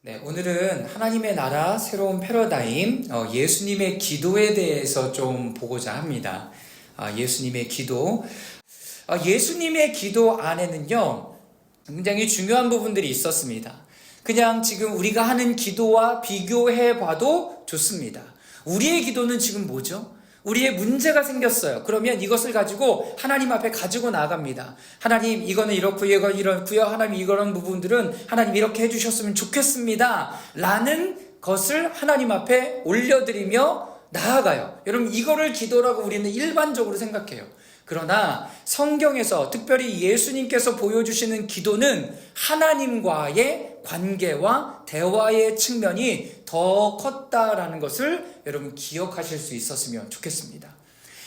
네, 오늘은 하나님의 나라 새로운 패러다임, 예수님의 기도에 대해서 좀 보고자 합니다. 예수님의 기도. 예수님의 기도 안에는요, 굉장히 중요한 부분들이 있었습니다. 그냥 지금 우리가 하는 기도와 비교해 봐도 좋습니다. 우리의 기도는 지금 뭐죠? 우리의 문제가 생겼어요. 그러면 이것을 가지고 하나님 앞에 가지고 나갑니다. 하나님, 이거는 이렇고 이건 이렇고요. 하나님, 이런 부분들은 하나님 이렇게 해주셨으면 좋겠습니다. 라는 것을 하나님 앞에 올려드리며 나아가요. 여러분, 이거를 기도라고 우리는 일반적으로 생각해요. 그러나 성경에서 특별히 예수님께서 보여주시는 기도는 하나님과의 관계와 대화의 측면이 더 컸다라는 것을 여러분 기억하실 수 있었으면 좋겠습니다.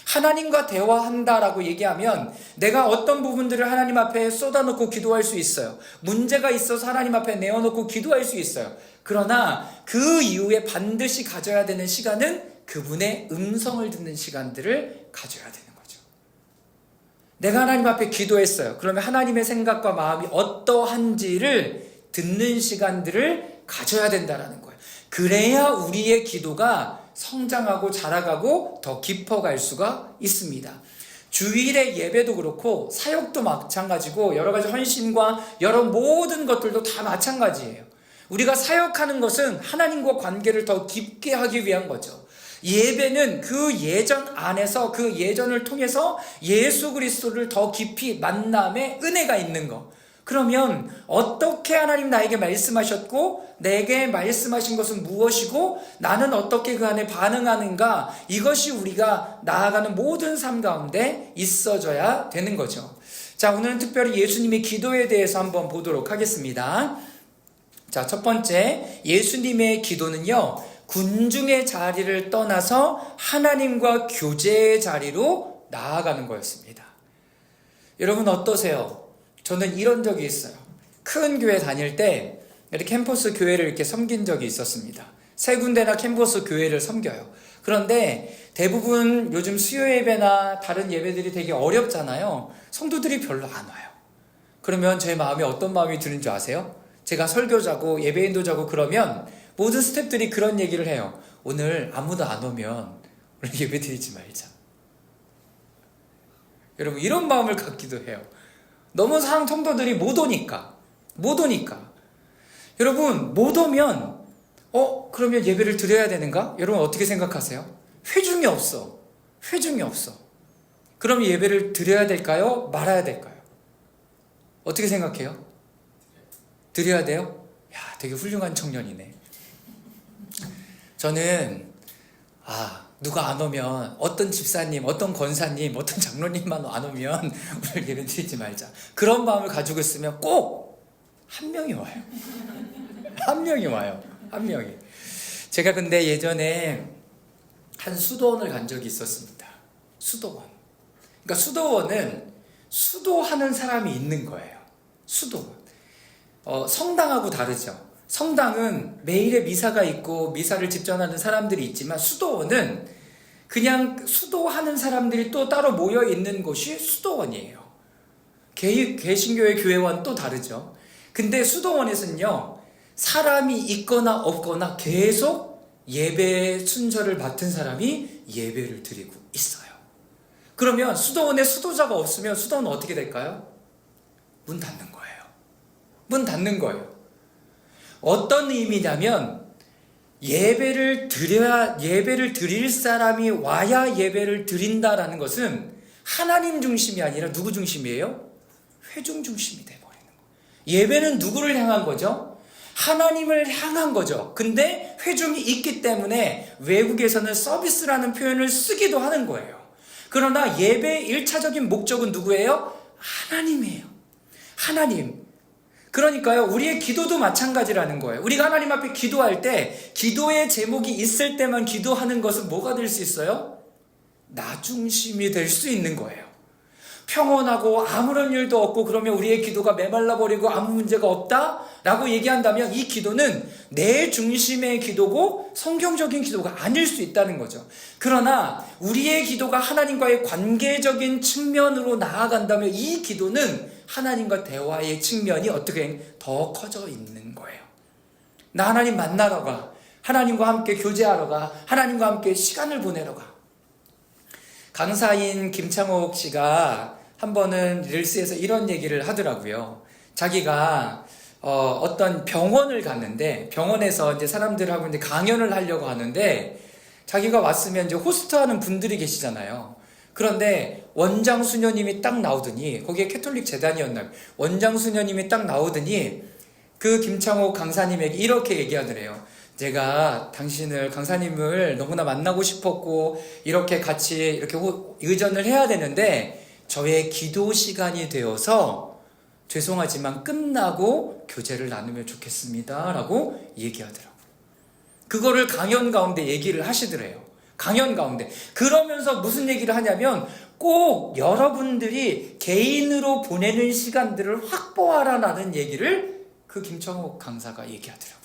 하나님과 대화한다라고 얘기하면 내가 어떤 부분들을 하나님 앞에 쏟아놓고 기도할 수 있어요. 문제가 있어서 하나님 앞에 내어놓고 기도할 수 있어요. 그러나 그 이후에 반드시 가져야 되는 시간은 그분의 음성을 듣는 시간들을 가져야 되는 거죠. 내가 하나님 앞에 기도했어요. 그러면 하나님의 생각과 마음이 어떠한지를 듣는 시간들을 가져야 된다는 거예요. 그래야 우리의 기도가 성장하고 자라가고 더 깊어갈 수가 있습니다. 주일의 예배도 그렇고 사역도 마찬가지고 여러 가지 헌신과 여러 모든 것들도 다 마찬가지예요. 우리가 사역하는 것은 하나님과 관계를 더 깊게 하기 위한 거죠. 예배는 그 예전 안에서 그 예전을 통해서 예수 그리스도를 더 깊이 만남의 은혜가 있는 거. 그러면 어떻게 하나님 나에게 말씀하셨고 내게 말씀하신 것은 무엇이고 나는 어떻게 그 안에 반응하는가, 이것이 우리가 나아가는 모든 삶 가운데 있어져야 되는 거죠. 자, 오늘은 특별히 예수님의 기도에 대해서 한번 보도록 하겠습니다. 자, 첫 번째, 예수님의 기도는요, 군중의 자리를 떠나서 하나님과 교제의 자리로 나아가는 거였습니다. 여러분 어떠세요? 저는 이런 적이 있어요. 큰 교회 다닐 때 이렇게 캠퍼스 교회를 이렇게 섬긴 적이 있었습니다. 세 군데나 캠퍼스 교회를 섬겨요. 그런데 대부분 요즘 수요 예배나 다른 예배들이 되게 어렵잖아요. 성도들이 별로 안 와요. 그러면 제 마음에 어떤 마음이 드는 줄 아세요? 제가 설교자고 예배인도자고 그러면 모든 스태프들이 그런 얘기를 해요. 오늘 아무도 안 오면 오늘 예배 드리지 말자. 여러분, 이런 마음을 갖기도 해요. 너무 성도들이 못 오니까. 여러분, 못 오면 그러면 예배를 드려야 되는가? 여러분 어떻게 생각하세요? 회중이 없어. 그럼 예배를 드려야 될까요? 말아야 될까요? 어떻게 생각해요? 드려야 돼요? 야, 되게 훌륭한 청년이네. 저는 누가 안 오면, 어떤 집사님, 어떤 권사님, 어떤 장로님만 안 오면 오늘 예배 드리지 말자. 그런 마음을 가지고 있으면 꼭 한 명이 와요. 한 명이. 제가 근데 예전에 한 수도원을 간 적이 있었습니다. 수도원. 그러니까 수도원은 수도하는 사람이 있는 거예요. 수도원. 성당하고 다르죠. 성당은 매일의 미사가 있고 미사를 집전하는 사람들이 있지만 수도원은 그냥 수도하는 사람들이 또 따로 모여 있는 곳이 수도원이에요. 개신교의 교회와는 또 다르죠. 근데 수도원에서는요, 사람이 있거나 없거나 계속 예배 순서를 맡은 사람이 예배를 드리고 있어요. 그러면 수도원에 수도자가 없으면 수도원은 어떻게 될까요? 문 닫는 거예요. 어떤 의미냐면 예배를 드릴 사람이 와야 예배를 드린다라는 것은 하나님 중심이 아니라 누구 중심이에요? 회중 중심이 돼버리는 거예요. 예배는 누구를 향한 거죠? 하나님을 향한 거죠. 근데 회중이 있기 때문에 외국에서는 서비스라는 표현을 쓰기도 하는 거예요. 그러나 예배의 1차적인 목적은 누구예요? 하나님이에요. 하나님. 그러니까요, 우리의 기도도 마찬가지라는 거예요. 우리가 하나님 앞에 기도할 때 기도의 제목이 있을 때만 기도하는 것은 뭐가 될 수 있어요? 나 중심이 될 수 있는 거예요. 평온하고 아무런 일도 없고 그러면 우리의 기도가 메말라버리고 아무 문제가 없다라고 얘기한다면 이 기도는 내 중심의 기도고 성경적인 기도가 아닐 수 있다는 거죠. 그러나 우리의 기도가 하나님과의 관계적인 측면으로 나아간다면 이 기도는 하나님과 대화의 측면이 어떻게 더 커져 있는 거예요. 나 하나님 만나러 가. 하나님과 함께 교제하러 가. 하나님과 함께 시간을 보내러 가. 강사인 김창옥 씨가 한 번은 릴스에서 이런 얘기를 하더라고요. 자기가 어떤 병원을 갔는데, 병원에서 이제 사람들하고 이제 강연을 하려고 하는데, 자기가 왔으면 이제 호스트하는 분들이 계시잖아요. 그런데 원장 수녀님이 딱 나오더니, 거기에 캐톨릭 재단이었나요? 원장 수녀님이 딱 나오더니 그 김창호 강사님에게 이렇게 얘기하더래요. 제가 당신을, 강사님을 너무나 만나고 싶었고 이렇게 같이 이렇게 의전을 해야 되는데 저의 기도 시간이 되어서 죄송하지만 끝나고 교제를 나누면 좋겠습니다 라고 얘기하더라고요. 그거를 강연 가운데 얘기를 하시더래요. 강연 가운데. 그러면서 무슨 얘기를 하냐면 꼭 여러분들이 개인으로 보내는 시간들을 확보하라는 얘기를 그 김청욱 강사가 얘기하더라고요.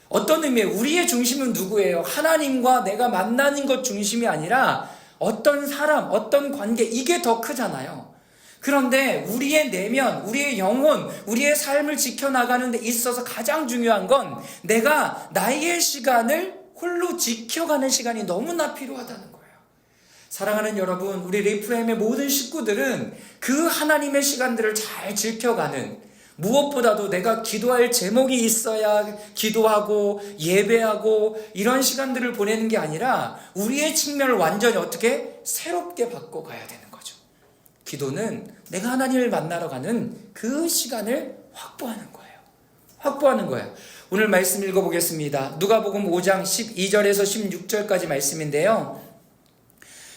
어떤 의미에 우리의 중심은 누구예요? 하나님과 내가 만나는 것 중심이 아니라 어떤 사람, 어떤 관계, 이게 더 크잖아요. 그런데 우리의 내면, 우리의 영혼, 우리의 삶을 지켜나가는 데 있어서 가장 중요한 건 내가 나의 시간을 홀로 지켜가는 시간이 너무나 필요하다는 거예요. 사랑하는 여러분, 우리 리프레임의 모든 식구들은 그 하나님의 시간들을 잘 지켜가는, 무엇보다도 내가 기도할 제목이 있어야 기도하고 예배하고 이런 시간들을 보내는 게 아니라 우리의 측면을 완전히 어떻게 새롭게 바꿔가야 되는 거죠. 기도는 내가 하나님을 만나러 가는 그 시간을 확보하는 거예요. 확보하는 거예요. 오늘 말씀 읽어보겠습니다. 누가복음 5장 12절에서 16절까지 말씀인데요.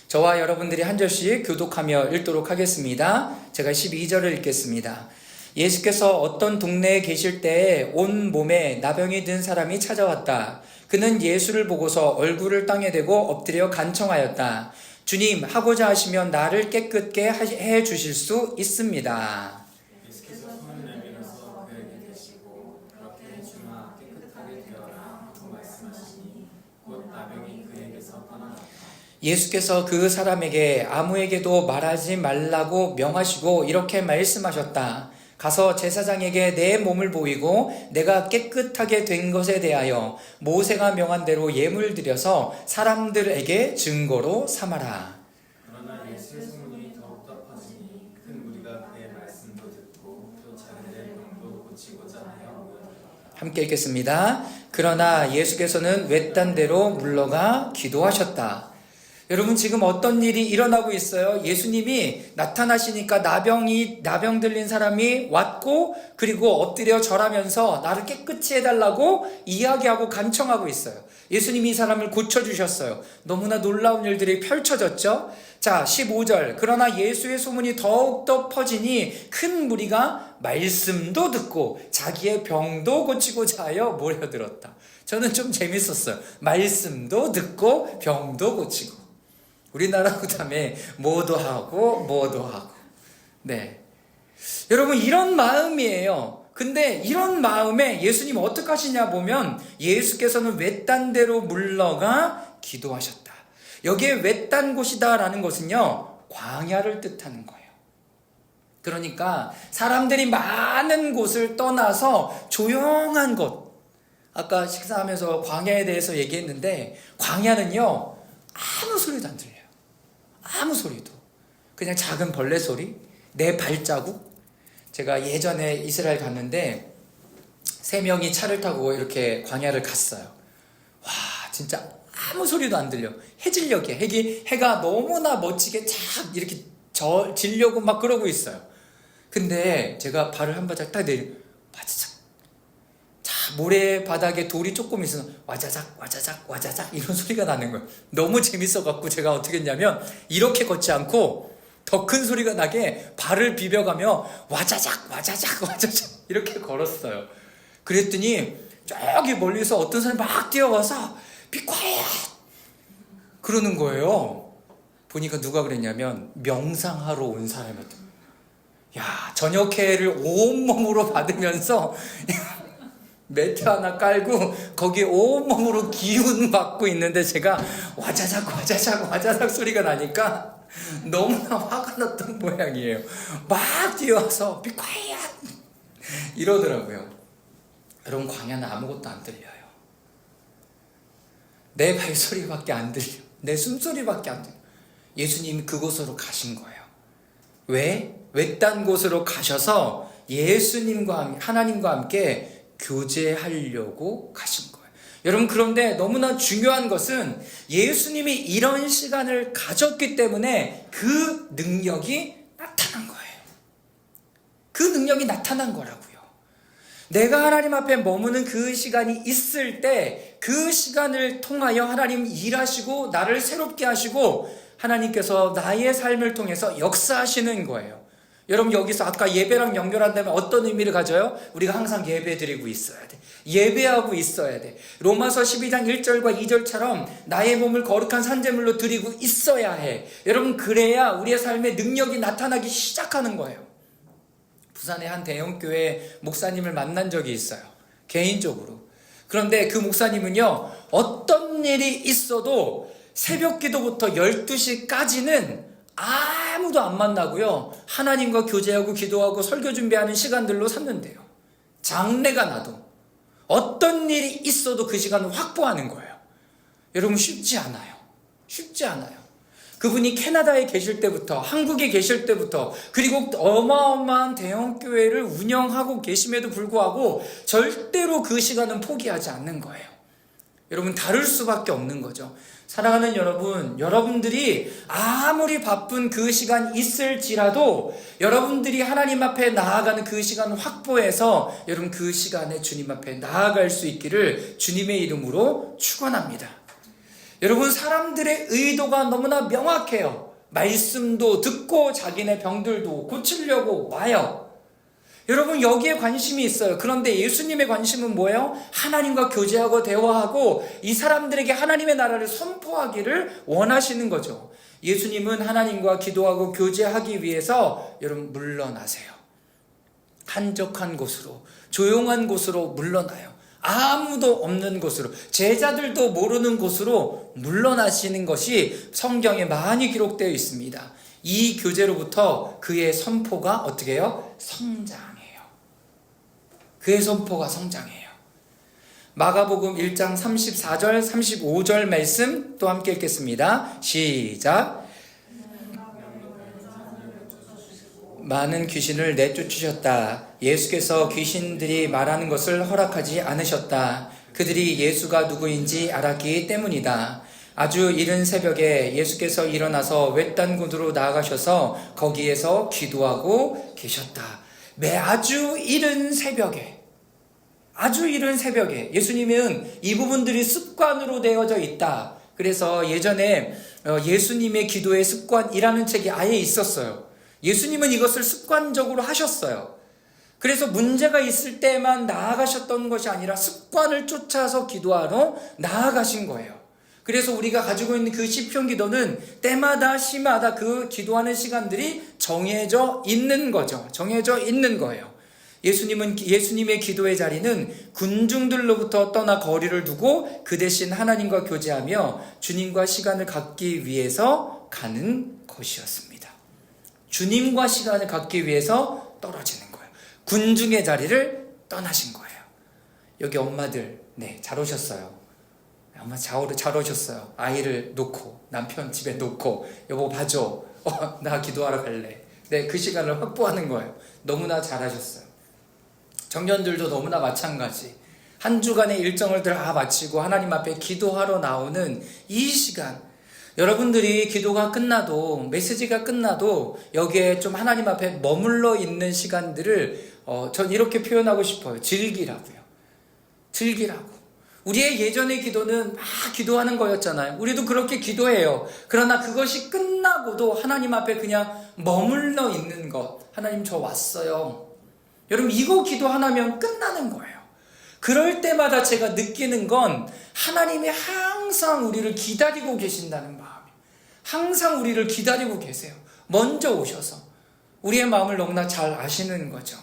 저와 여러분들이 한 절씩 교독하며 읽도록 하겠습니다. 제가 12절을 읽겠습니다. 예수께서 어떤 동네에 계실 때에 온 몸에 나병이 든 사람이 찾아왔다. 그는 예수를 보고서 얼굴을 땅에 대고 엎드려 간청하였다. 주님, 하고자 하시면 나를 깨끗게 해 주실 수 있습니다. 예수께서 손을 내밀어서 그에게 대시고 그렇게 주마 깨끗하게 되어라 하고 말씀하시니 곧 나병이 그에게서 떠나갔다. 예수께서 그 사람에게 아무에게도 말하지 말라고 명하시고 이렇게 말씀하셨다. 가서 제사장에게 내 몸을 보이고 내가 깨끗하게 된 것에 대하여 모세가 명한 대로 예물 드려서 사람들에게 증거로 삼아라. 그러나 예수의 소문이 더욱더 퍼지니 큰 무리가 그의 말씀도 듣고 또 자기의 병도 고치고자 하여 모였다. 함께 읽겠습니다. 그러나 예수께서는 외딴 데로 물러가 기도하셨다. 여러분, 지금 어떤 일이 일어나고 있어요? 예수님이 나타나시니까 나병 들린 사람이 왔고, 그리고 엎드려 절하면서 나를 깨끗이 해달라고 이야기하고 간청하고 있어요. 예수님이 이 사람을 고쳐주셨어요. 너무나 놀라운 일들이 펼쳐졌죠? 자, 15절. 그러나 예수의 소문이 더욱더 퍼지니 큰 무리가 말씀도 듣고 자기의 병도 고치고자 하여 모여들었다. 저는 좀 재밌었어요. 말씀도 듣고 병도 고치고. 우리나라 그다음에 뭐도 하고. 네. 여러분, 이런 마음이에요. 근데 이런 마음에 예수님 어떻게 하시냐 보면 예수께서는 외딴 데로 물러가 기도하셨다. 여기에 외딴 곳이다라는 것은요, 광야를 뜻하는 거예요. 그러니까 사람들이 많은 곳을 떠나서 조용한 곳. 아까 식사하면서 광야에 대해서 얘기했는데 광야는요, 아무 소리도 안 들려요. 아무 소리도. 그냥 작은 벌레 소리, 내 발자국. 제가 예전에 이스라엘 갔는데 3명이 차를 타고 이렇게 광야를 갔어요. 와, 진짜 아무 소리도 안 들려. 해질녘에 해가 너무나 멋지게 쫙 이렇게 지려고 막 그러고 있어요. 근데 제가 발을 한 발짝 딱 내리고 와자작, 자, 모래바닥에 돌이 조금 있으면 와자작 이런 소리가 나는 거예요. 너무 재밌어갖고 제가 어떻게 했냐면 이렇게 걷지 않고 더 큰 소리가 나게 발을 비벼가며 와자작 이렇게 걸었어요. 그랬더니 저기 멀리서 어떤 사람이 막 뛰어와서 Be quiet! 그러는 거예요. 보니까 누가 그랬냐면 명상하러 온 사람이었던. 야, 저녁회를 온몸으로 받으면서 매트 하나 깔고 거기에 온몸으로 기운 받고 있는데 제가 와자작 소리가 나니까 너무나 화가 났던 모양이에요. 막 뛰어와서 Be quiet! 이러더라고요. 여러분, 광야는 아무것도 안 들려요. 내 발소리밖에 안 들려. 내 숨소리밖에 안 들려. 예수님이 그곳으로 가신 거예요. 왜? 외딴 곳으로 가셔서 예수님과 하나님과 함께 교제하려고 가신 거예요. 여러분, 그런데 너무나 중요한 것은 예수님이 이런 시간을 가졌기 때문에 그 능력이 나타난 거예요. 그 능력이 나타난 거라고요. 내가 하나님 앞에 머무는 그 시간이 있을 때 그 시간을 통하여 하나님 일하시고 나를 새롭게 하시고 하나님께서 나의 삶을 통해서 역사하시는 거예요. 여러분, 여기서 아까 예배랑 연결한다면 어떤 의미를 가져요? 우리가 항상 예배 드리고 있어야 돼. 예배하고 있어야 돼. 로마서 12장 1절과 2절처럼 나의 몸을 거룩한 산제물로 드리고 있어야 해. 여러분, 그래야 우리의 삶에 능력이 나타나기 시작하는 거예요. 부산의 한 대형교회 목사님을 만난 적이 있어요. 개인적으로. 그런데 그 목사님은요, 어떤 일이 있어도 새벽 기도부터 12시까지는 아무도 안 만나고요, 하나님과 교제하고 기도하고 설교 준비하는 시간들로 샀는데요. 장래가 나도 어떤 일이 있어도 그 시간을 확보하는 거예요. 여러분, 쉽지 않아요. 쉽지 않아요. 그분이 캐나다에 계실 때부터, 한국에 계실 때부터, 그리고 어마어마한 대형교회를 운영하고 계심에도 불구하고 절대로 그 시간은 포기하지 않는 거예요. 여러분, 다를 수밖에 없는 거죠. 사랑하는 여러분, 여러분들이 아무리 바쁜 그 시간 있을지라도 여러분들이 하나님 앞에 나아가는 그 시간을 확보해서 여러분, 그 시간에 주님 앞에 나아갈 수 있기를 주님의 이름으로 축원합니다. 여러분, 사람들의 의도가 너무나 명확해요. 말씀도 듣고 자기네 병들도 고치려고 와요. 여러분, 여기에 관심이 있어요. 그런데 예수님의 관심은 뭐예요? 하나님과 교제하고 대화하고 이 사람들에게 하나님의 나라를 선포하기를 원하시는 거죠. 예수님은 하나님과 기도하고 교제하기 위해서 여러분, 물러나세요. 한적한 곳으로, 조용한 곳으로 물러나요. 아무도 없는 곳으로, 제자들도 모르는 곳으로 물러나시는 것이 성경에 많이 기록되어 있습니다. 이 교제로부터 그의 선포가 어떻게 해요? 성장해요. 그의 선포가 성장해요. 마가복음 1장 34절 35절 말씀 또 함께 읽겠습니다. 시작. 많은 귀신을 내쫓으셨다. 예수께서 귀신들이 말하는 것을 허락하지 않으셨다. 그들이 예수가 누구인지 알았기 때문이다. 아주 이른 새벽에 예수께서 일어나서 외딴 곳으로 나아가셔서 거기에서 기도하고 계셨다. 아주 이른 새벽에, 아주 이른 새벽에 예수님은 이 부분들이 습관으로 되어져 있다. 그래서 예전에 예수님의 기도의 습관이라는 책이 아예 있었어요. 예수님은 이것을 습관적으로 하셨어요. 그래서 문제가 있을 때만 나아가셨던 것이 아니라 습관을 쫓아서 기도하러 나아가신 거예요. 그래서 우리가 가지고 있는 그 시편 기도는 때마다 시마다 그 기도하는 시간들이 정해져 있는 거죠. 정해져 있는 거예요. 예수님의 기도의 자리는 군중들로부터 떠나 거리를 두고 그 대신 하나님과 교제하며 주님과 시간을 갖기 위해서 가는 것이었습니다. 주님과 시간을 갖기 위해서 떨어지는 거예요. 군중의 자리를 떠나신 거예요. 여기 엄마들, 네, 잘 오셨어요. 엄마 잘 오셨어요. 아이를 놓고, 남편 집에 놓고, 여보 봐줘. 나 기도하러 갈래. 네, 그 시간을 확보하는 거예요. 너무나 잘하셨어요. 청년들도 너무나 마찬가지. 한 주간의 일정을 다 마치고 하나님 앞에 기도하러 나오는 이 시간, 여러분들이 기도가 끝나도, 메시지가 끝나도 여기에 좀 하나님 앞에 머물러 있는 시간들을 전 이렇게 표현하고 싶어요. 즐기라고요. 즐기라고. 우리의 예전의 기도는 기도하는 거였잖아요. 우리도 그렇게 기도해요. 그러나 그것이 끝나고도 하나님 앞에 그냥 머물러 있는 것. 하나님, 저 왔어요. 여러분, 이거 기도 하나면 끝나는 거예요. 그럴 때마다 제가 느끼는 건 하나님이 항상 우리를 기다리고 계신다는 마음이에요. 항상 우리를 기다리고 계세요. 먼저 오셔서. 우리의 마음을 너무나 잘 아시는 거죠.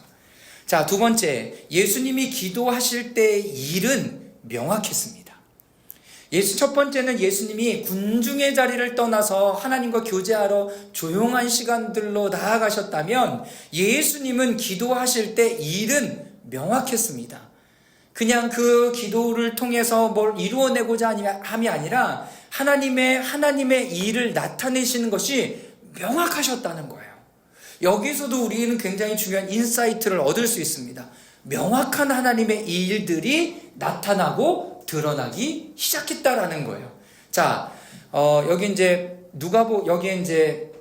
자, 두 번째, 예수님이 기도하실 때의 일은 명확했습니다. 첫 번째는 예수님이 군중의 자리를 떠나서 하나님과 교제하러 조용한 시간들로 나아가셨다면 예수님은 기도하실 때 일은 명확했습니다. 그냥 그 기도를 통해서 뭘 이루어내고자 함이 아니라 하나님의 일을 나타내시는 것이 명확하셨다는 거예요. 여기서도 우리는 굉장히 중요한 인사이트를 얻을 수 있습니다. 명확한 하나님의 일들이 나타나고 드러나기 시작했다라는 거예요. 자, 여기 이제 여기에 이제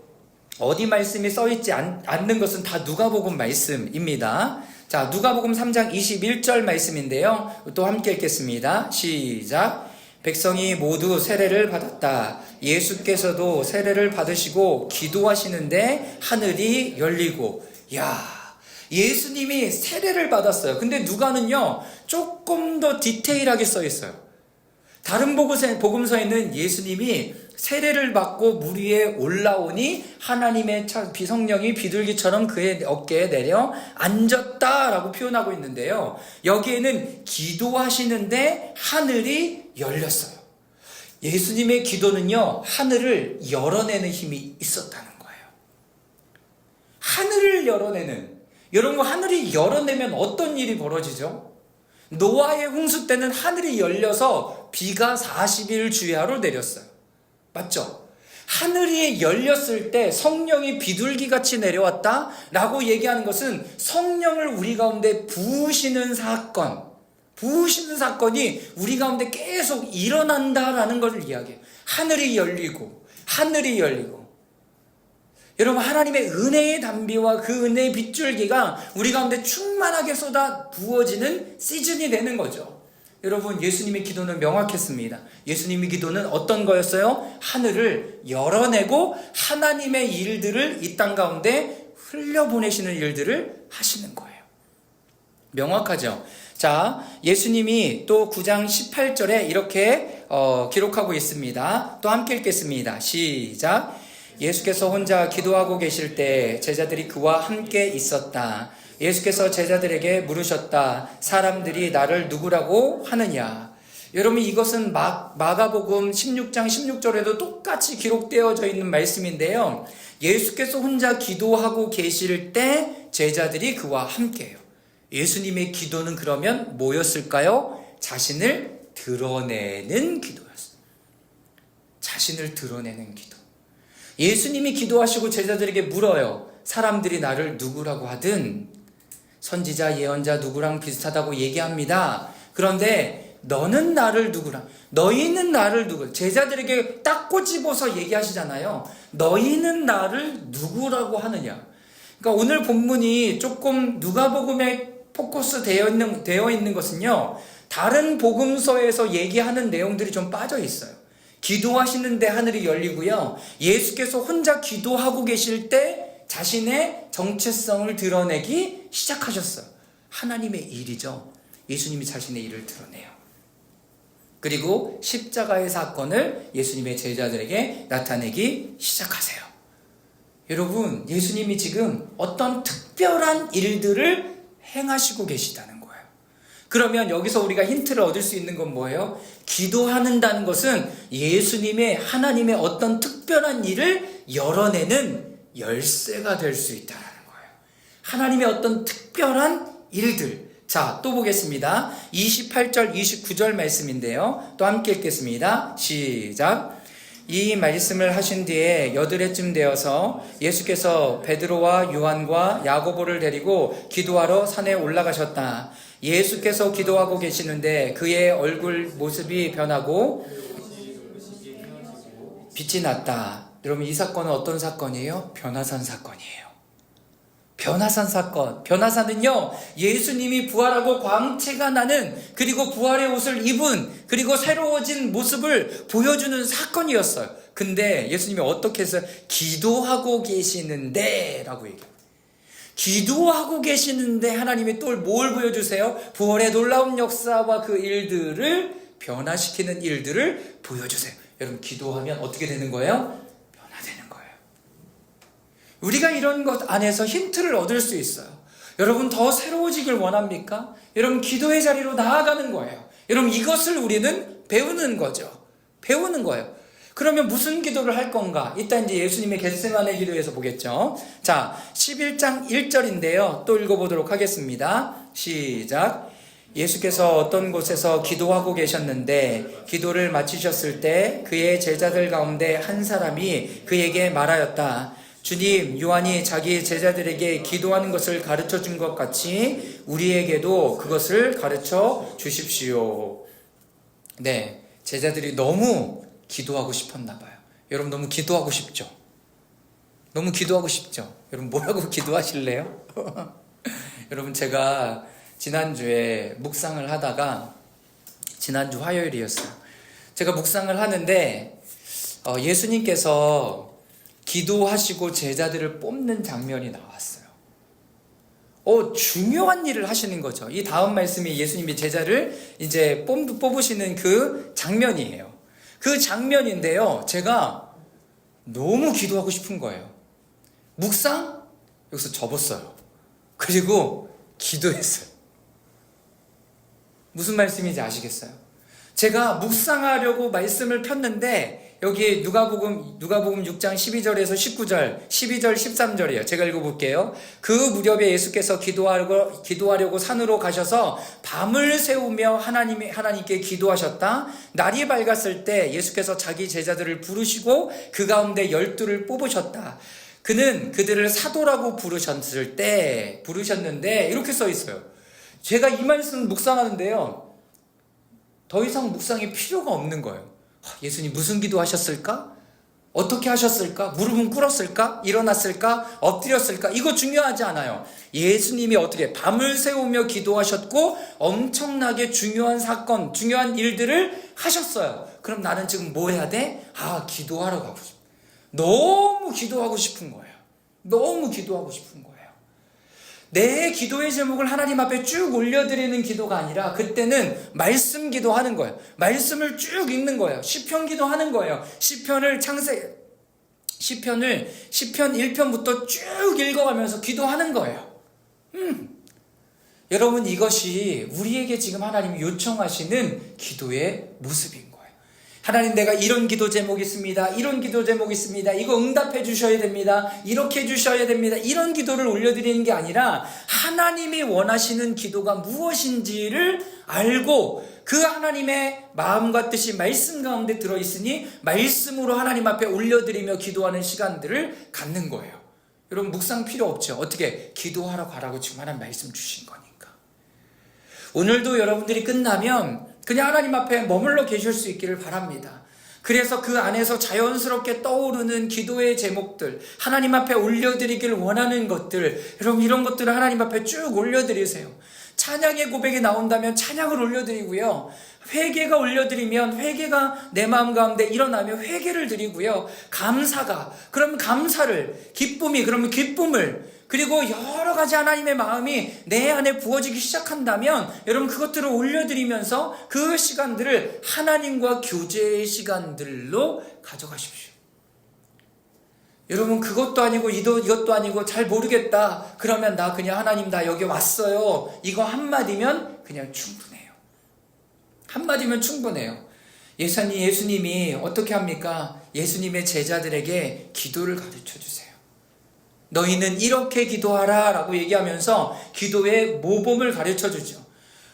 어디 말씀이 써있지 않는 것은 다 누가복음 말씀입니다. 자, 누가복음 3장 21절 말씀인데요. 또 함께 읽겠습니다. 시작. 백성이 모두 세례를 받았다. 예수께서도 세례를 받으시고 기도하시는데 하늘이 열리고. 야, 예수님이 세례를 받았어요. 근데 누가는요, 조금 더 디테일하게 써 있어요. 다른 복음서에는 예수님이 세례를 받고 물 위에 올라오니 하나님의 비성령이 비둘기처럼 그의 어깨에 내려 앉았다라고 표현하고 있는데요. 여기에는 기도하시는데 하늘이 열렸어요. 예수님의 기도는요, 하늘을 열어내는 힘이 있었다는 거예요. 하늘을 열어내는. 여러분, 하늘이 열어내면 어떤 일이 벌어지죠? 노아의 홍수 때는 하늘이 열려서 비가 40일 주야로 내렸어요. 맞죠? 하늘이 열렸을 때 성령이 비둘기같이 내려왔다라고 얘기하는 것은 성령을 우리 가운데 부으시는 사건이 우리 가운데 계속 일어난다라는 것을 이야기해요. 하늘이 열리고 여러분, 하나님의 은혜의 담비와 그 은혜의 빗줄기가 우리 가운데 충만하게 쏟아 부어지는 시즌이 되는 거죠. 여러분, 예수님의 기도는 명확했습니다. 예수님의 기도는 어떤 거였어요? 하늘을 열어내고 하나님의 일들을 이 땅 가운데 흘려보내시는 일들을 하시는 거예요. 명확하죠? 자, 예수님이 또 9장 18절에 이렇게 기록하고 있습니다. 또 함께 읽겠습니다. 시작. 예수께서 혼자 기도하고 계실 때 제자들이 그와 함께 있었다. 예수께서 제자들에게 물으셨다. 사람들이 나를 누구라고 하느냐? 여러분, 이것은 마가복음 16장 16절에도 똑같이 기록되어져 있는 말씀인데요. 예수께서 혼자 기도하고 계실 때 제자들이 그와 함께해요. 예수님의 기도는 그러면 뭐였을까요? 자신을 드러내는 기도였어요. 자신을 드러내는 기도. 예수님이 기도하시고 제자들에게 물어요. 사람들이 나를 누구라고 하든 선지자, 예언자 누구랑 비슷하다고 얘기합니다. 그런데 너희는 나를 누구? 제자들에게 딱 꼬집어서 얘기하시잖아요. 너희는 나를 누구라고 하느냐? 그러니까 오늘 본문이 조금 누가복음에 포커스 되어 있는 것은요, 다른 복음서에서 얘기하는 내용들이 좀 빠져 있어요. 기도하시는데 하늘이 열리고요. 예수께서 혼자 기도하고 계실 때 자신의 정체성을 드러내기 시작하셨어요. 하나님의 일이죠. 예수님이 자신의 일을 드러내요. 그리고 십자가의 사건을 예수님의 제자들에게 나타내기 시작하세요. 여러분, 예수님이 지금 어떤 특별한 일들을 행하시고 계시다는 거예요. 그러면 여기서 우리가 힌트를 얻을 수 있는 건 뭐예요? 기도한다는 것은 예수님의 하나님의 어떤 특별한 일을 열어내는 열쇠가 될 수 있다는 거예요. 하나님의 어떤 특별한 일들. 자, 또 보겠습니다. 28절, 29절 말씀인데요. 또 함께 읽겠습니다. 시작. 이 말씀을 하신 뒤에 여드레쯤 되어서 예수께서 베드로와 요한과 야고보를 데리고 기도하러 산에 올라가셨다. 예수께서 기도하고 계시는데 그의 얼굴 모습이 변하고 빛이 났다. 여러분, 이 사건은 어떤 사건이에요? 변화산 사건이에요. 변화산 사건. 변화산은요, 예수님이 부활하고 광채가 나는, 그리고 부활의 옷을 입은, 그리고 새로워진 모습을 보여주는 사건이었어요. 근데 예수님이 어떻게 해서 기도하고 계시는데 라고 얘기해요. 기도하고 계시는데 하나님이 또 뭘 보여주세요? 부활의 놀라운 역사와 그 일들을 변화시키는 일들을 보여주세요. 여러분, 기도하면 어떻게 되는 거예요? 변화되는 거예요. 우리가 이런 것 안에서 힌트를 얻을 수 있어요. 여러분, 더 새로워지길 원합니까? 여러분, 기도의 자리로 나아가는 거예요. 여러분, 이것을 우리는 배우는 거죠. 배우는 거예요. 그러면 무슨 기도를 할 건가? 이따 이제 예수님의 겟세마네 기도에서 보겠죠. 자, 11장 1절인데요. 또 읽어보도록 하겠습니다. 시작. 예수께서 어떤 곳에서 기도하고 계셨는데 기도를 마치셨을 때 그의 제자들 가운데 한 사람이 그에게 말하였다. 주님, 요한이 자기 제자들에게 기도하는 것을 가르쳐 준 것 같이 우리에게도 그것을 가르쳐 주십시오. 네, 제자들이 너무 기도하고 싶었나 봐요. 여러분 너무 기도하고 싶죠? 너무 기도하고 싶죠? 여러분 뭐라고 기도하실래요? 여러분 제가 지난주에 묵상을 하다가 지난주 화요일이었어요. 제가 묵상을 하는데 예수님께서 기도하시고 제자들을 뽑는 장면이 나왔어요. 중요한 일을 하시는 거죠. 이 다음 말씀이 예수님이 제자를 이제 뽑으시는 그 장면이에요. 그 장면인데요. 제가 너무 기도하고 싶은 거예요. 묵상? 여기서 접었어요. 그리고 기도했어요. 무슨 말씀인지 아시겠어요? 제가 묵상하려고 말씀을 폈는데 여기 누가복음 6장 12절에서 19절, 12절, 13절이에요. 제가 읽어볼게요. 그 무렵에 예수께서 기도하려고 산으로 가셔서 밤을 새우며 하나님께 기도하셨다. 날이 밝았을 때 예수께서 자기 제자들을 부르시고 그 가운데 12를 뽑으셨다. 그는 그들을 사도라고 부르셨는데 이렇게 써 있어요. 제가 이 말씀 묵상하는데요. 더 이상 묵상이 필요가 없는 거예요. 예수님 무슨 기도하셨을까? 어떻게 하셨을까? 무릎은 꿇었을까? 일어났을까? 엎드렸을까? 이거 중요하지 않아요. 예수님이 어떻게 밤을 새우며 기도하셨고 엄청나게 중요한 사건, 중요한 일들을 하셨어요. 그럼 나는 지금 뭐 해야 돼? 기도하러 가고 싶어. 너무 기도하고 싶은 거예요. 너무 기도하고 싶은 거예요. 내 기도의 제목을 하나님 앞에 쭉 올려드리는 기도가 아니라 그때는 말씀 기도하는 거예요. 말씀을 쭉 읽는 거예요. 시편 기도하는 거예요. 시편 1편부터 쭉 읽어가면서 기도하는 거예요. 여러분 이것이 우리에게 지금 하나님이 요청하시는 기도의 모습인 거예요. 하나님 내가 이런 기도 제목이 있습니다. 이런 기도 제목이 있습니다. 이거 응답해 주셔야 됩니다. 이렇게 해 주셔야 됩니다. 이런 기도를 올려드리는 게 아니라 하나님이 원하시는 기도가 무엇인지를 알고 그 하나님의 마음과 뜻이 말씀 가운데 들어있으니 말씀으로 하나님 앞에 올려드리며 기도하는 시간들을 갖는 거예요. 여러분 묵상 필요 없죠. 어떻게 기도하러 가라고 지금 하나님 말씀 주신 거니까. 오늘도 여러분들이 끝나면 그냥 하나님 앞에 머물러 계실 수 있기를 바랍니다. 그래서 그 안에서 자연스럽게 떠오르는 기도의 제목들, 하나님 앞에 올려드리길 원하는 것들, 여러분 이런 것들을 하나님 앞에 쭉 올려드리세요. 찬양의 고백이 나온다면 찬양을 올려드리고요. 회개가 올려드리면 회개가 내 마음 가운데 일어나면 회개를 드리고요. 그러면 감사를, 기쁨이 그러면 기쁨을, 그리고 여러 가지 하나님의 마음이 내 안에 부어지기 시작한다면 여러분 그것들을 올려드리면서 그 시간들을 하나님과 교제의 시간들로 가져가십시오. 여러분 그것도 아니고 이것도 아니고 잘 모르겠다. 그러면 나 그냥 하나님 나 여기 왔어요. 이거 한마디면 그냥 충분해요. 한마디면 충분해요. 예수님이 어떻게 합니까? 예수님의 제자들에게 기도를 가르쳐 주세요. 너희는 이렇게 기도하라 라고 얘기하면서 기도의 모범을 가르쳐 주죠.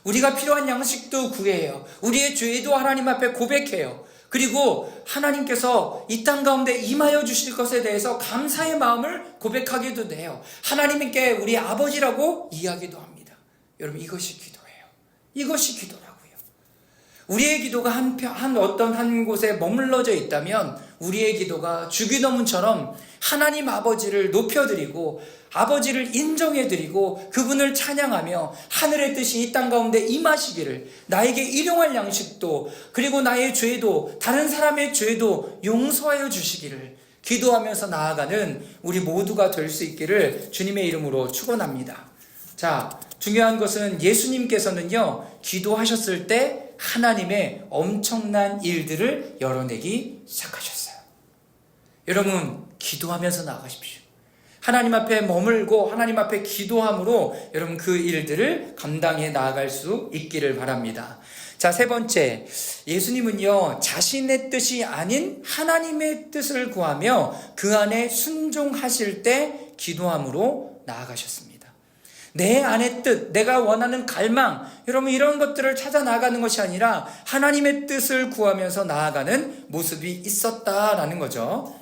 우리가 필요한 양식도 구해요. 우리의 죄도 하나님 앞에 고백해요. 그리고 하나님께서 이 땅 가운데 임하여 주실 것에 대해서 감사의 마음을 고백하기도 해요. 하나님께 우리 아버지라고 이야기도 합니다. 여러분 이것이 기도예요. 이것이 기도라고요. 우리의 기도가 어떤 한 곳에 머물러져 있다면 우리의 기도가 주기도문처럼 하나님 아버지를 높여드리고 아버지를 인정해드리고 그분을 찬양하며 하늘의 뜻이 이 땅 가운데 임하시기를, 나에게 일용할 양식도 그리고 나의 죄도 다른 사람의 죄도 용서하여 주시기를 기도하면서 나아가는 우리 모두가 될 수 있기를 주님의 이름으로 축원합니다. 자, 중요한 것은 예수님께서는요 기도하셨을 때 하나님의 엄청난 일들을 열어내기 시작하셨어요. 여러분 기도하면서 나아가십시오. 하나님 앞에 머물고 하나님 앞에 기도함으로 여러분 그 일들을 감당해 나아갈 수 있기를 바랍니다. 자, 세 번째, 예수님은요 자신의 뜻이 아닌 하나님의 뜻을 구하며 그 안에 순종하실 때 기도함으로 나아가셨습니다. 내 안의 뜻, 내가 원하는 갈망, 여러분 이런 것들을 찾아 나가는 것이 아니라 하나님의 뜻을 구하면서 나아가는 모습이 있었다라는 거죠.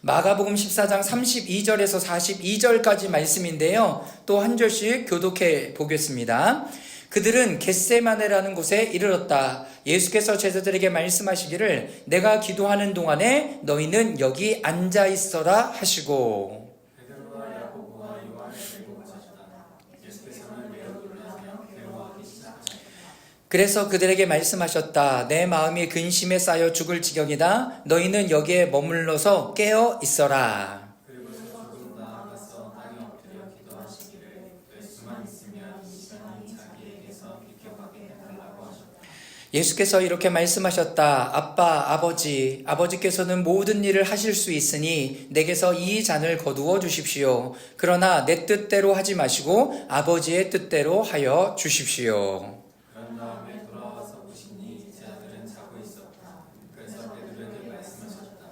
마가복음 14장 32절에서 42절까지 말씀인데요. 또 한 절씩 교독해 보겠습니다. 그들은 겟세마네라는 곳에 이르렀다. 예수께서 제자들에게 말씀하시기를 내가 기도하는 동안에 너희는 여기 앉아 있어라 하시고, 베드로와 야고보와 요한을 데리고 오셨다. 예수께서는 매우 놀라며 괴로워하기 시작하셨다. 그래서 그들에게 말씀하셨다. 내 마음이 근심에 쌓여 죽을 지경이다. 너희는 여기에 머물러서 깨어 있어라. 그리고서 조금 나아가서 땅에 엎드려 기도하시기를 예수만 있으면 이 시간이 자기에게서 비켜가게 해달라고 하셨다. 예수께서 이렇게 말씀하셨다. 아빠, 아버지께서는 모든 일을 하실 수 있으니 내게서 이 잔을 거두어 주십시오. 그러나 내 뜻대로 하지 마시고 아버지의 뜻대로 하여 주십시오. 그런 다음에 돌아와서 보시니 제자들은 자고 있었다. 그래서 베드로에게 말씀하셨다.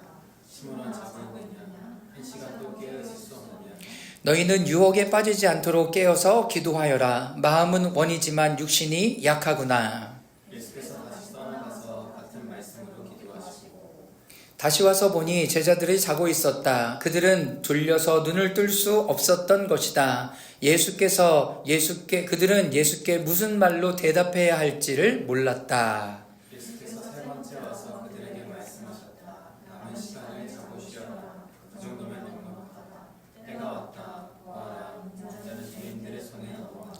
시몬아 자고 있느냐? 한 시간도 깨어 있을 수 없느냐? 너희는 유혹에 빠지지 않도록 깨어서 기도하여라. 마음은 원이지만 육신이 약하구나. 예수께서 다시 떠나가서 같은 말씀으로 기도하시고 다시 와서 보니 제자들이 자고 있었다. 그들은 졸려서 눈을 뜰 수 없었던 것이다. 그들은 예수께 무슨 말로 대답해야 할지를 몰랐다. 예수께서 세 번째 와서 그들에게 말씀하셨다. 남은 시간을 자고 쉬어라. 그 정도면 넉넉하다. 때가 왔다. 보아라. 자는 죄인들의 손에 넣어라.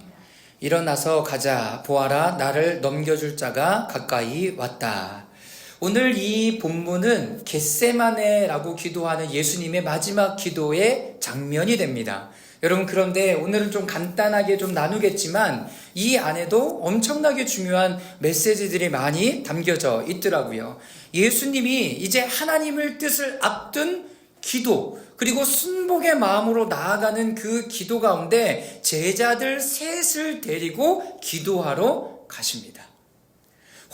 일어나서 가자. 보아라, 나를 넘겨줄 자가 가까이 왔다. 오늘 이 본문은 겟세마네라고 기도하는 예수님의 마지막 기도의 장면이 됩니다. 여러분, 그런데 오늘은 좀 간단하게 좀 나누겠지만 이 안에도 엄청나게 중요한 메시지들이 많이 담겨져 있더라고요. 예수님이 이제 하나님의 뜻을 앞둔 기도, 그리고 순복의 마음으로 나아가는 그 기도 가운데 제자들 셋을 데리고 기도하러 가십니다.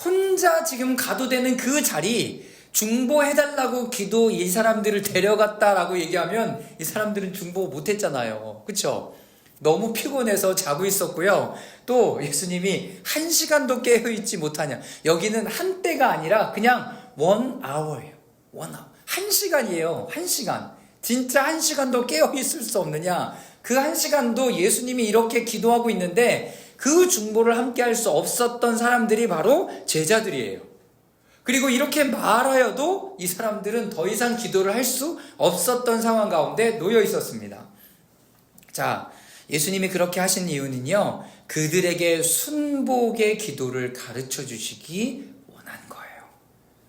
혼자 지금 가도 되는 그 자리, 중보해달라고 기도 이 사람들을 데려갔다라고 얘기하면 이 사람들은 중보 못했잖아요. 그렇죠? 너무 피곤해서 자고 있었고요. 또 예수님이 한 시간도 깨어있지 못하냐. 여기는 한때가 아니라 그냥 1hour예요. 1hour. 한 시간이에요. 한 시간. 진짜 한 시간도 깨어있을 수 없느냐. 그 한 시간도 예수님이 이렇게 기도하고 있는데 그 중보를 함께 할 수 없었던 사람들이 바로 제자들이에요. 그리고 이렇게 말하여도 이 사람들은 더 이상 기도를 할 수 없었던 상황 가운데 놓여 있었습니다. 자, 예수님이 그렇게 하신 이유는요, 그들에게 순복의 기도를 가르쳐 주시기 원한 거예요.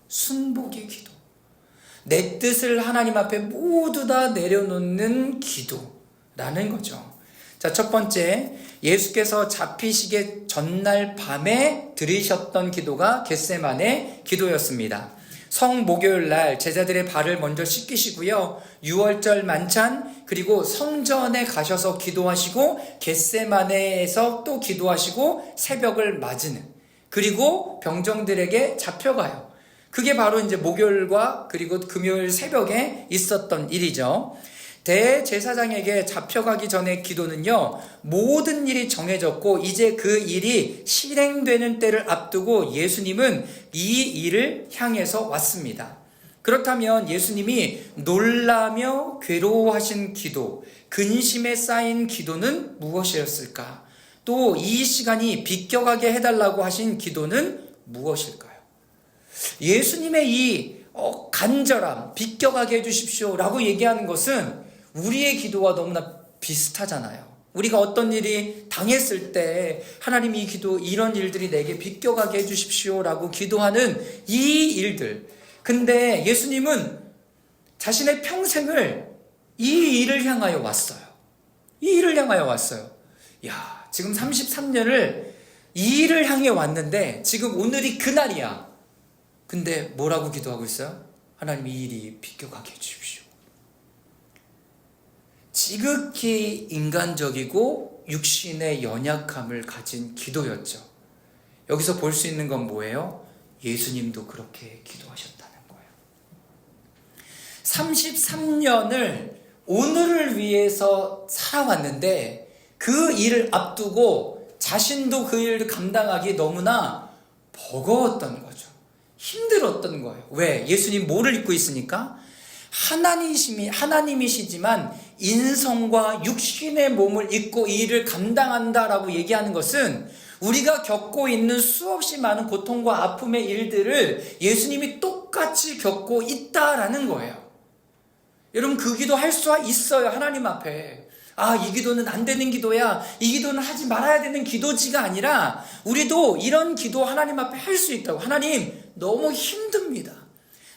순복의 기도. 내 뜻을 하나님 앞에 모두 다 내려놓는 기도라는 거죠. 자, 첫 번째, 예수께서 잡히시기 전날 밤에 드리셨던 기도가 겟세마네 기도였습니다. 성목요일 날 제자들의 발을 먼저 씻기시고요. 6월절 만찬, 그리고 성전에 가셔서 기도하시고 겟세마네에서 또 기도하시고 새벽을 맞으는, 그리고 병정들에게 잡혀가요. 그게 바로 이제 목요일과 그리고 금요일 새벽에 있었던 일이죠. 대제사장에게 잡혀가기 전에 기도는요, 모든 일이 정해졌고 이제 그 일이 실행되는 때를 앞두고 예수님은 이 일을 향해서 왔습니다. 그렇다면 예수님이 놀라며 괴로워하신 기도, 근심에 쌓인 기도는 무엇이었을까? 또 이 시간이 비껴가게 해달라고 하신 기도는 무엇일까요? 예수님의 이 간절함, 비껴가게 해주십시오 라고 얘기하는 것은 우리의 기도와 너무나 비슷하잖아요. 우리가 어떤 일이 당했을 때 하나님 이 기도, 이런 일들이 내게 비껴가게 해주십시오 라고 기도하는 이 일들. 근데 예수님은 자신의 평생을 이 일을 향하여 왔어요. 이 일을 향하여 왔어요. 야, 지금 33년을 이 일을 향해 왔는데 지금 오늘이 그날이야. 근데 뭐라고 기도하고 있어요? 하나님 이 일이 비껴가게 해주십시오. 지극히 인간적이고 육신의 연약함을 가진 기도였죠. 여기서 볼 수 있는 건 뭐예요? 예수님도 그렇게 기도하셨다는 거예요. 33년을 오늘을 위해서 살아왔는데 그 일을 앞두고 자신도 그 일을 감당하기 너무나 버거웠던 거죠. 힘들었던 거예요. 왜? 예수님 뭐를 입고 있으니까? 하나님이시지만 인성과 육신의 몸을 입고 이 일을 감당한다라고 얘기하는 것은 우리가 겪고 있는 수없이 많은 고통과 아픔의 일들을 예수님이 똑같이 겪고 있다라는 거예요. 여러분, 그 기도 할 수 있어요. 하나님 앞에. 이 기도는 안 되는 기도야. 이 기도는 하지 말아야 되는 기도지가 아니라 우리도 이런 기도 하나님 앞에 할 수 있다고. 하나님, 너무 힘듭니다.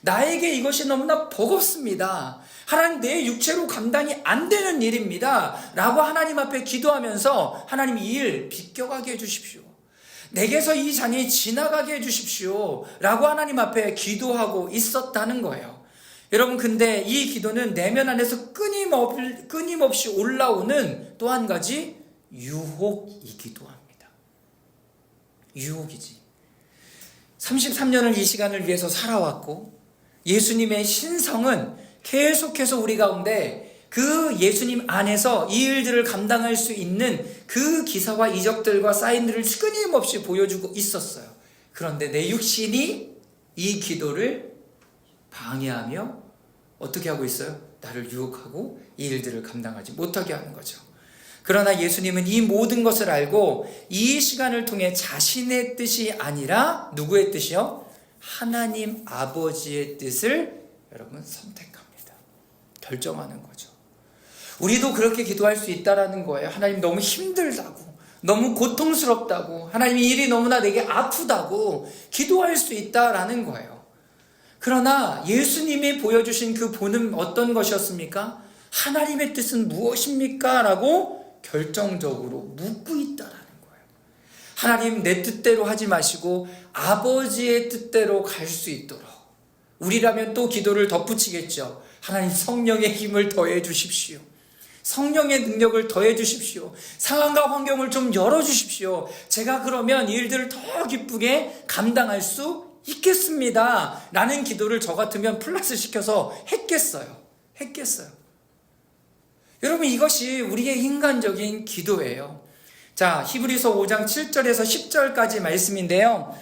나에게 이것이 너무나 버겁습니다. 하나님, 내 육체로 감당이 안 되는 일입니다. 라고 하나님 앞에 기도하면서 하나님, 이 일 비껴가게 해주십시오. 내게서 이 잔이 지나가게 해주십시오. 라고 하나님 앞에 기도하고 있었다는 거예요. 여러분, 근데 이 기도는 내면 안에서 끊임없이 올라오는 또 한 가지 유혹이기도 합니다. 유혹이지. 33년을 이 시간을 위해서 살아왔고 예수님의 신성은 계속해서 우리 가운데 그 예수님 안에서 이 일들을 감당할 수 있는 그 기사와 이적들과 사인들을 끊임없이 보여주고 있었어요. 그런데 내 육신이 이 기도를 방해하며 어떻게 하고 있어요? 나를 유혹하고 이 일들을 감당하지 못하게 하는 거죠. 그러나 예수님은 이 모든 것을 알고 이 시간을 통해 자신의 뜻이 아니라 누구의 뜻이요? 하나님 아버지의 뜻을 여러분 선택합니다. 결정하는 거죠. 우리도 그렇게 기도할 수 있다라는 거예요. 하나님, 너무 힘들다고, 너무 고통스럽다고, 하나님 이 일이 너무나 내게 아프다고 기도할 수 있다라는 거예요. 그러나 예수님이 보여주신 그 본은 어떤 것이었습니까? 하나님의 뜻은 무엇입니까? 라고 결정적으로 묻고 있다라는 거예요. 하나님, 내 뜻대로 하지 마시고 아버지의 뜻대로 갈 수 있도록. 우리라면 또 기도를 덧붙이겠죠. 하나님, 성령의 힘을 더해 주십시오. 성령의 능력을 더해 주십시오. 상황과 환경을 좀 열어주십시오. 제가 그러면 이 일들을 더 기쁘게 감당할 수 있겠습니다. 라는 기도를 저 같으면 플러스 시켜서 했겠어요. 여러분, 이것이 우리의 인간적인 기도예요. 자, 히브리서 5장 7절에서 10절까지 말씀인데요.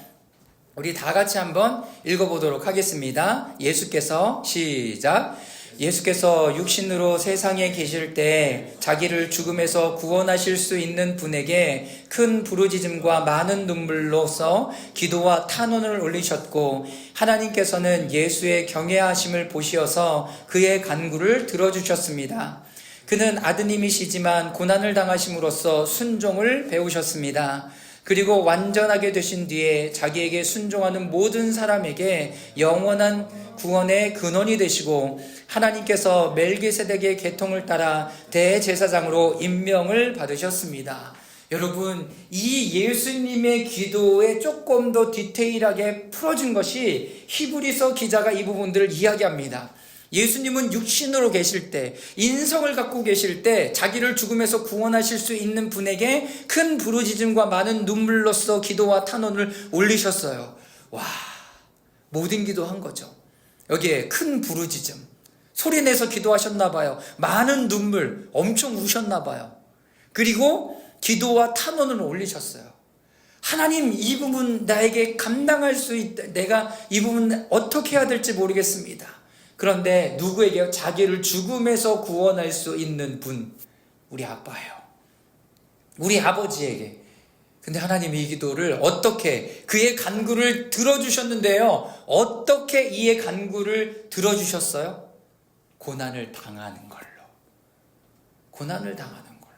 우리 다 같이 한번 읽어보도록 하겠습니다. 예수께서 시작. 예수께서 육신으로 세상에 계실 때 자기를 죽음에서 구원하실 수 있는 분에게 큰 부르짖음과 많은 눈물로써 기도와 탄원을 올리셨고, 하나님께서는 예수의 경외하심을 보시어서 그의 간구를 들어주셨습니다. 그는 아드님이시지만 고난을 당하심으로써 순종을 배우셨습니다. 그리고 완전하게 되신 뒤에 자기에게 순종하는 모든 사람에게 영원한 구원의 근원이 되시고, 하나님께서 멜기세덱의 계통을 따라 대제사장으로 임명을 받으셨습니다. 여러분, 이 예수님의 기도에 조금 더 디테일하게 풀어준 것이 히브리서 기자가 이 부분들을 이야기합니다. 예수님은 육신으로 계실 때, 인성을 갖고 계실 때 자기를 죽음에서 구원하실 수 있는 분에게 큰 부르짖음과 많은 눈물로써 기도와 탄원을 올리셨어요. 와, 모든 기도한 거죠. 여기에 큰 부르짖음, 소리내서 기도하셨나 봐요. 많은 눈물, 엄청 우셨나 봐요. 그리고 기도와 탄원을 올리셨어요. 하나님, 이 부분 나에게 감당할 수 있다. 내가 이 부분 어떻게 해야 될지 모르겠습니다. 그런데 누구에게요? 자기를 죽음에서 구원할 수 있는 분, 우리 아빠예요. 우리 아버지에게. 근데 하나님이 이 기도를 어떻게, 그의 간구를 들어주셨는데요. 어떻게 이의 간구를 들어주셨어요? 고난을 당하는 걸로. 고난을 당하는 걸로.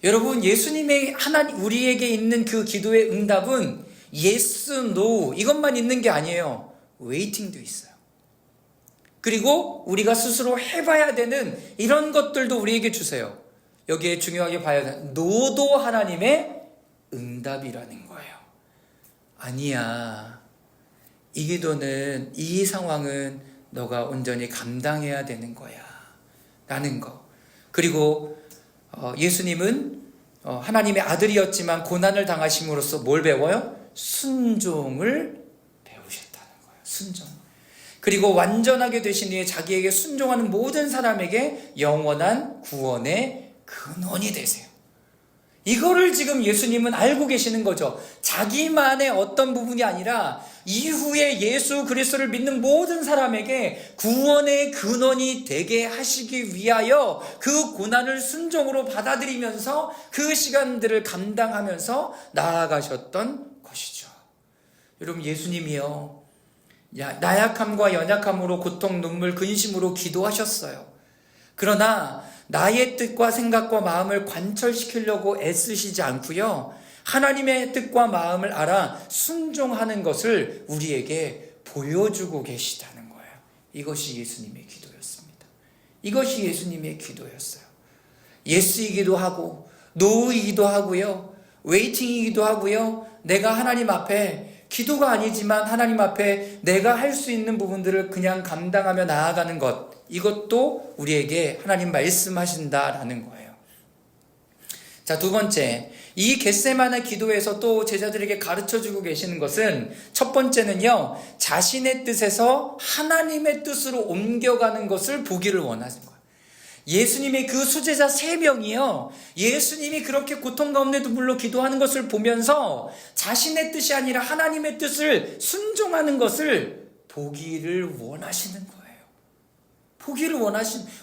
여러분, 예수님의 우리에게 있는 그 기도의 응답은 yes, no 이것만 있는 게 아니에요. 웨이팅도 있어요. 그리고 우리가 스스로 해봐야 되는 이런 것들도 우리에게 주세요. 여기에 중요하게 봐야 되는 노도 하나님의 응답이라는 거예요. 아니야, 이 기도는, 이 상황은 너가 온전히 감당해야 되는 거야 라는 거. 그리고 예수님은 하나님의 아들이었지만 고난을 당하심으로써 뭘 배워요? 순종을 배우셨다는 거예요. 순종. 그리고 완전하게 되신 후에 자기에게 순종하는 모든 사람에게 영원한 구원의 근원이 되세요. 이거를 지금 예수님은 알고 계시는 거죠. 자기만의 어떤 부분이 아니라 이후에 예수 그리스도를 믿는 모든 사람에게 구원의 근원이 되게 하시기 위하여 그 고난을 순종으로 받아들이면서 그 시간들을 감당하면서 나아가셨던 것이죠. 여러분, 예수님이요, 나약함과 연약함으로 고통, 눈물, 근심으로 기도하셨어요. 그러나 나의 뜻과 생각과 마음을 관철시키려고 애쓰시지 않고요, 하나님의 뜻과 마음을 알아 순종하는 것을 우리에게 보여주고 계시다는 거예요. 이것이 예수님의 기도였습니다. 이것이 예수님의 기도였어요. 예스이기도 하고 노이기도 하고요, 웨이팅이기도 하고요, 내가 하나님 앞에 기도가 아니지만 하나님 앞에 내가 할 수 있는 부분들을 그냥 감당하며 나아가는 것, 이것도 우리에게 하나님 말씀하신다라는 거예요. 자, 두 번째, 이 겟세마네 기도에서 또 제자들에게 가르쳐주고 계시는 것은, 첫 번째는요, 자신의 뜻에서 하나님의 뜻으로 옮겨가는 것을 보기를 원하는 거예요. 예수님의 그 수제자 3명이요, 예수님이 그렇게 고통 가운데 눈물로 기도하는 것을 보면서 자신의 뜻이 아니라 하나님의 뜻을 순종하는 것을 보기를 원하시는 거예요. 보기를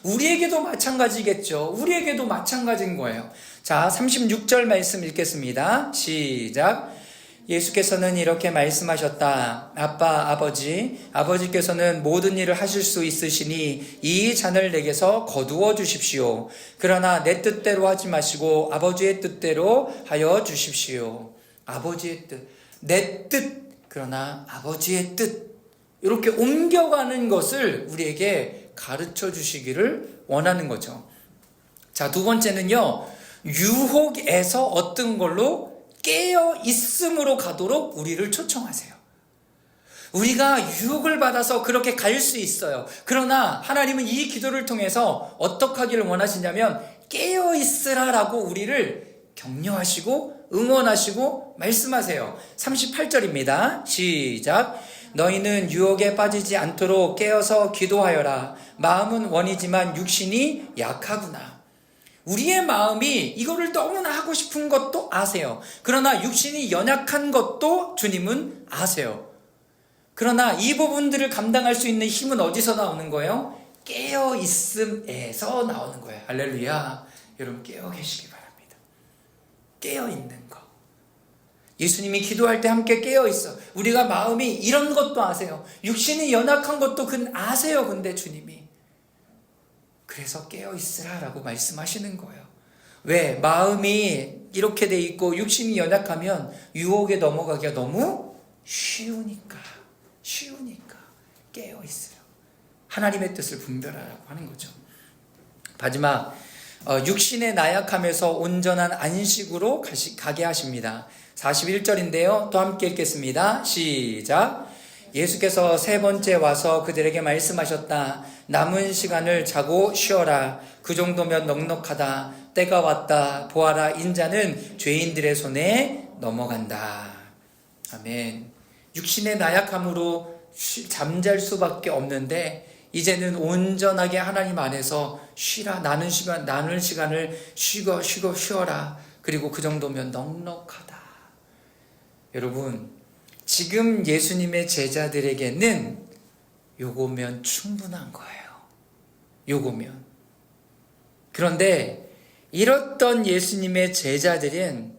우리에게도 마찬가지겠죠. 우리에게도 마찬가지인 거예요. 자, 36절 말씀 읽겠습니다. 시작. 예수께서는 이렇게 말씀하셨다. 아빠, 아버지께서는 모든 일을 하실 수 있으시니 이 잔을 내게서 거두어 주십시오. 그러나 내 뜻대로 하지 마시고 아버지의 뜻대로 하여 주십시오. 아버지의 뜻, 내 뜻, 그러나 아버지의 뜻, 이렇게 옮겨가는 것을 우리에게 가르쳐 주시기를 원하는 거죠. 자, 두 번째는요, 유혹에서 어떤 걸로 깨어 있음으로 가도록 우리를 초청하세요. 우리가 유혹을 받아서 그렇게 갈 수 있어요. 그러나 하나님은 이 기도를 통해서 어떻게 하기를 원하시냐면 깨어 있으라라고 우리를 격려하시고 응원하시고 말씀하세요. 38절입니다. 시작. 너희는 유혹에 빠지지 않도록 깨어서 기도하여라. 마음은 원이지만 육신이 약하구나. 우리의 마음이 이거를 너무나 하고 싶은 것도 아세요. 그러나 육신이 연약한 것도 주님은 아세요. 그러나 이 부분들을 감당할 수 있는 힘은 어디서 나오는 거예요? 깨어있음에서 나오는 거예요. 할렐루야. 여러분, 깨어 계시기 바랍니다. 깨어있는 거. 예수님이 기도할 때 함께 깨어있어. 우리가 마음이 이런 것도 아세요. 육신이 연약한 것도 아세요. 근데 주님이 그래서 깨어있으라라고 말씀하시는 거예요. 왜? 마음이 이렇게 돼 있고 육신이 연약하면 유혹에 넘어가기가 너무 쉬우니까 깨어있으라. 하나님의 뜻을 분별하라고 하는 거죠. 마지막, 육신의 나약함에서 온전한 안식으로 가게 하십니다. 41절인데요. 또 함께 읽겠습니다. 시작. 예수께서 3번째 와서 그들에게 말씀하셨다. 남은 시간을 자고 쉬어라. 그 정도면 넉넉하다. 때가 왔다. 보아라, 인자는 죄인들의 손에 넘어간다. 아멘. 육신의 나약함으로 잠잘 수밖에 없는데 이제는 온전하게 하나님 안에서 쉬라. 나눌 시간을 쉬고 쉬어라. 그리고 그 정도면 넉넉하다. 여러분, 지금 예수님의 제자들에게는 요거면 충분한 거예요. 요거면. 그런데 이렇던 예수님의 제자들은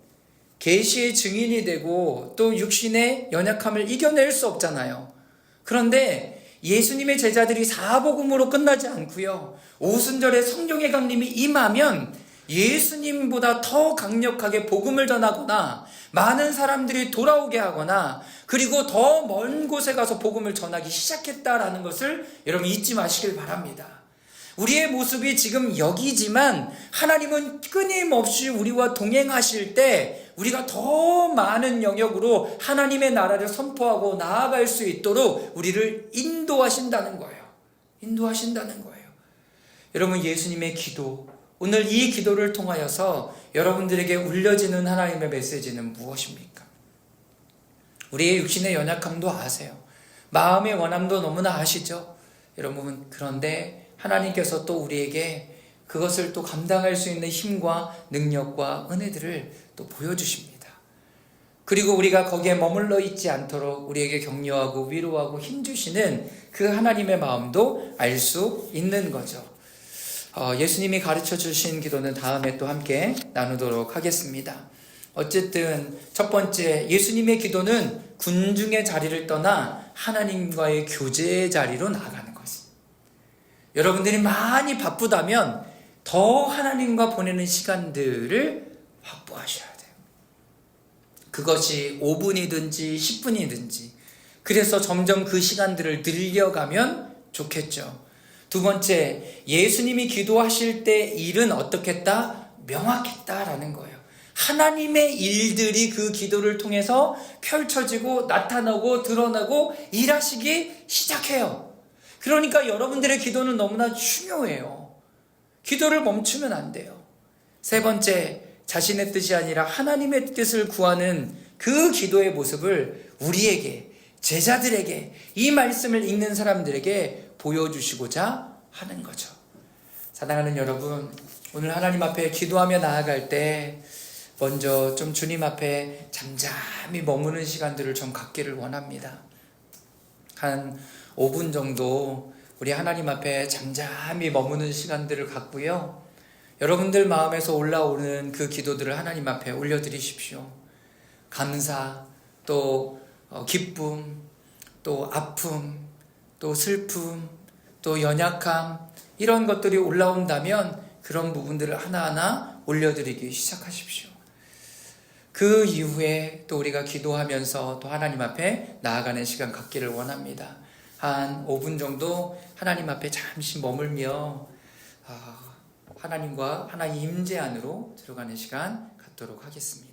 계시의 증인이 되고 또 육신의 연약함을 이겨낼 수 없잖아요. 그런데 예수님의 제자들이 사복음으로 끝나지 않고요, 오순절에 성령의 강림이 임하면 예수님보다 더 강력하게 복음을 전하거나 많은 사람들이 돌아오게 하거나 그리고 더 먼 곳에 가서 복음을 전하기 시작했다라는 것을 여러분 잊지 마시길 바랍니다. 우리의 모습이 지금 여기지만 하나님은 끊임없이 우리와 동행하실 때 우리가 더 많은 영역으로 하나님의 나라를 선포하고 나아갈 수 있도록 우리를 인도하신다는 거예요. 인도하신다는 거예요. 여러분, 예수님의 기도, 오늘 이 기도를 통하여서 여러분들에게 울려지는 하나님의 메시지는 무엇입니까? 우리의 육신의 연약함도 아세요. 마음의 원함도 너무나 아시죠? 여러분, 그런데 하나님께서 또 우리에게 그것을 또 감당할 수 있는 힘과 능력과 은혜들을 또 보여주십니다. 그리고 우리가 거기에 머물러 있지 않도록 우리에게 격려하고 위로하고 힘주시는 그 하나님의 마음도 알 수 있는 거죠. 예수님이 가르쳐 주신 기도는 다음에 또 함께 나누도록 하겠습니다. 어쨌든 첫 번째, 예수님의 기도는 군중의 자리를 떠나 하나님과의 교제의 자리로 나아가는 것입니다. 여러분들이 많이 바쁘다면 더 하나님과 보내는 시간들을 확보하셔야 돼요. 그것이 5분이든지 10분이든지, 그래서 점점 그 시간들을 늘려가면 좋겠죠. 두 번째, 예수님이 기도하실 때 일은 어떻겠다? 명확했다라는 거예요. 하나님의 일들이 그 기도를 통해서 펼쳐지고 나타나고 드러나고 일하시기 시작해요. 그러니까 여러분들의 기도는 너무나 중요해요. 기도를 멈추면 안 돼요. 세 번째, 자신의 뜻이 아니라 하나님의 뜻을 구하는 그 기도의 모습을 우리에게, 제자들에게, 이 말씀을 읽는 사람들에게 보여주시고자 하는 거죠. 사랑하는 여러분, 오늘 하나님 앞에 기도하며 나아갈 때 먼저 좀 주님 앞에 잠잠히 머무는 시간들을 좀 갖기를 원합니다. 한 5분 정도 우리 하나님 앞에 잠잠히 머무는 시간들을 갖고요. 여러분들 마음에서 올라오는 그 기도들을 하나님 앞에 올려드리십시오. 감사, 또 기쁨, 또 아픔, 또 슬픔, 또 연약함, 이런 것들이 올라온다면 그런 부분들을 하나하나 올려드리기 시작하십시오. 그 이후에 또 우리가 기도하면서 또 하나님 앞에 나아가는 시간 갖기를 원합니다. 한 5분 정도 하나님 앞에 잠시 머물며 하나님과 하나님 임재 안으로 들어가는 시간 갖도록 하겠습니다.